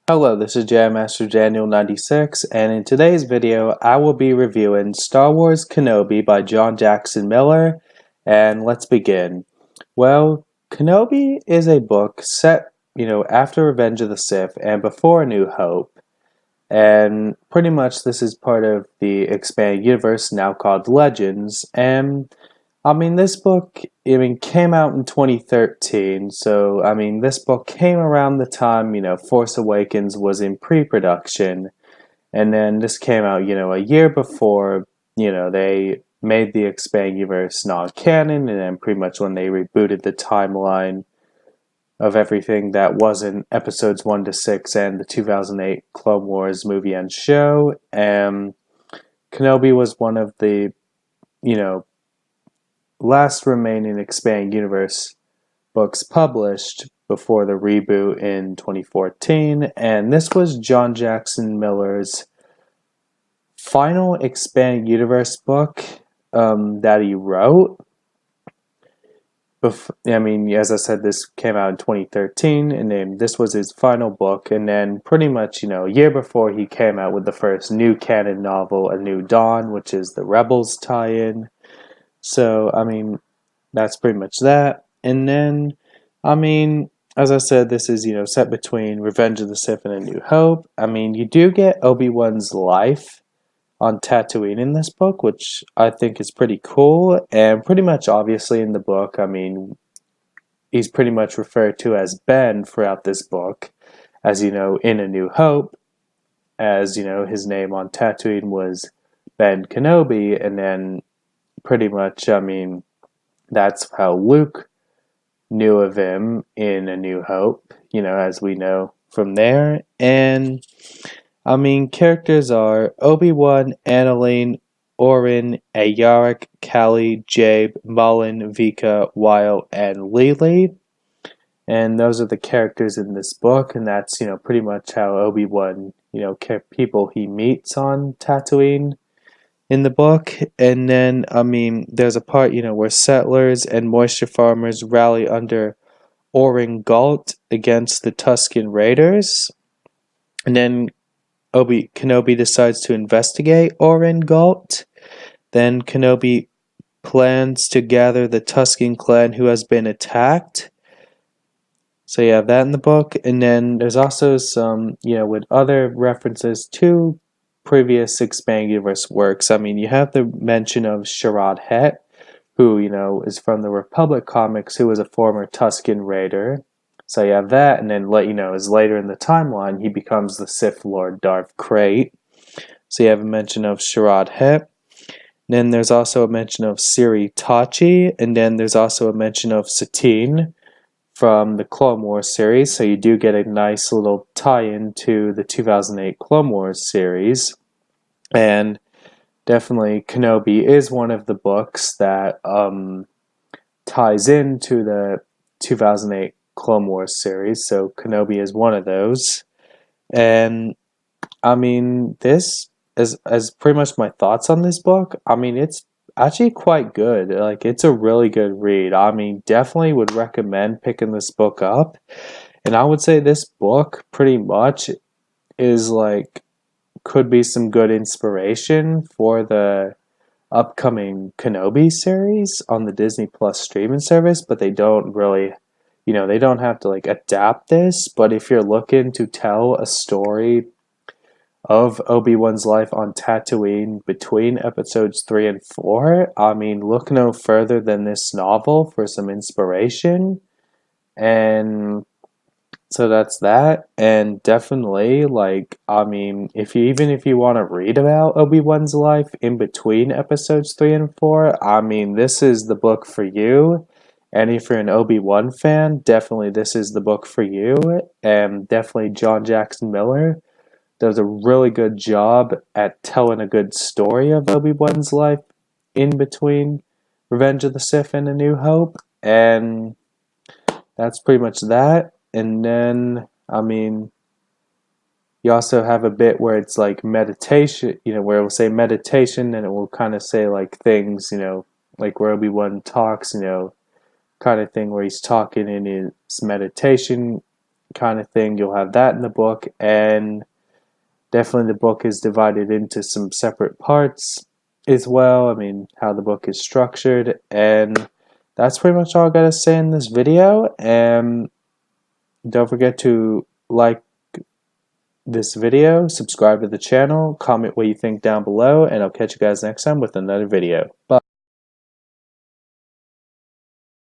Hello, this is Jam Master Daniel 96, and in today's video, I will be reviewing Star Wars Kenobi by John Jackson Miller, and let's begin. Well, Kenobi is a book set, after Revenge of the Sith and before A New Hope, and pretty much this is part of the expanded universe now called Legends, and this book, came out in 2013, so, this book came around the time, Force Awakens was in pre-production, and then this came out, a year before, they made the expanded universe non-canon, and then pretty much when they rebooted the timeline of everything that wasn't episodes 1 to 6 and the 2008 Clone Wars movie and show, and Kenobi was one of the, you know, last remaining expanded universe books published before the reboot in 2014, and this was John Jackson Miller's final expanded universe book that he wrote. As I said, this came out in 2013, and then this was his final book, and then pretty much, a year before he came out with the first new canon novel, A New Dawn, which is the Rebels tie-in. So, that's pretty much that. And then, as I said, this is, set between Revenge of the Sith and A New Hope. You do get Obi-Wan's life on Tatooine in this book, which I think is pretty cool. And pretty much, obviously, in the book, he's pretty much referred to as Ben throughout this book. As in A New Hope, as, his name on Tatooine was Ben Kenobi, and then pretty much, that's how Luke knew of him in A New Hope, as we know from there. And, characters are Obi-Wan, Annalene, Orin, Ayaric, Callie, Jabe, Mullen, Vika, Weil, and Lily. And those are the characters in this book, and that's, pretty much how Obi-Wan, people he meets on Tatooine in the book. And then, there's a part, where settlers and moisture farmers rally under Orin Galt against the Tusken Raiders. And then Kenobi decides to investigate Orin Galt. Then Kenobi plans to gather the Tusken clan who has been attacked. So you have that in the book. And then there's also some, with other references to previous expanded universe works. You have the mention of Sharad Het, who, is from the Republic comics, who was a former Tusken Raider. So you have that, and then, as later in the timeline, he becomes the Sith Lord Darth Krayt. So you have a mention of Sharad Het. Then there's also a mention of Siri Tachi, and then there's also a mention of Satine from the Clone Wars series, so you do get a nice little tie-in to the 2008 Clone Wars series. And definitely Kenobi is one of the books that ties into the 2008 Clone Wars series, so Kenobi is one of those. And this is pretty much my thoughts on this book. It's actually quite good. Like, it's a really good read. Definitely would recommend picking this book up. And I would say this book pretty much is could be some good inspiration for the upcoming Kenobi series on the Disney Plus streaming service, but they don't really, they don't have to adapt this. But if you're looking to tell a story of Obi-Wan's life on Tatooine between episodes 3 and 4, look no further than this novel for some inspiration. And so that's that. And definitely, if you want to read about Obi-Wan's life in between episodes 3 and 4, this is the book for you. And if you're an Obi-Wan fan, definitely this is the book for you. And definitely John Jackson Miller does a really good job at telling a good story of Obi-Wan's life in between Revenge of the Sith and A New Hope. And that's pretty much that. And then, you also have a bit where it's meditation, where it will say meditation, and it will kind of say things, where Obi-Wan talks, kind of thing where he's talking in his meditation kind of thing. You'll have that in the book, and definitely the book is divided into some separate parts as well. I mean, how the book is structured, and that's pretty much all I gotta say in this video. And don't forget to like this video, subscribe to the channel, comment what you think down below, and I'll catch you guys next time with another video. Bye.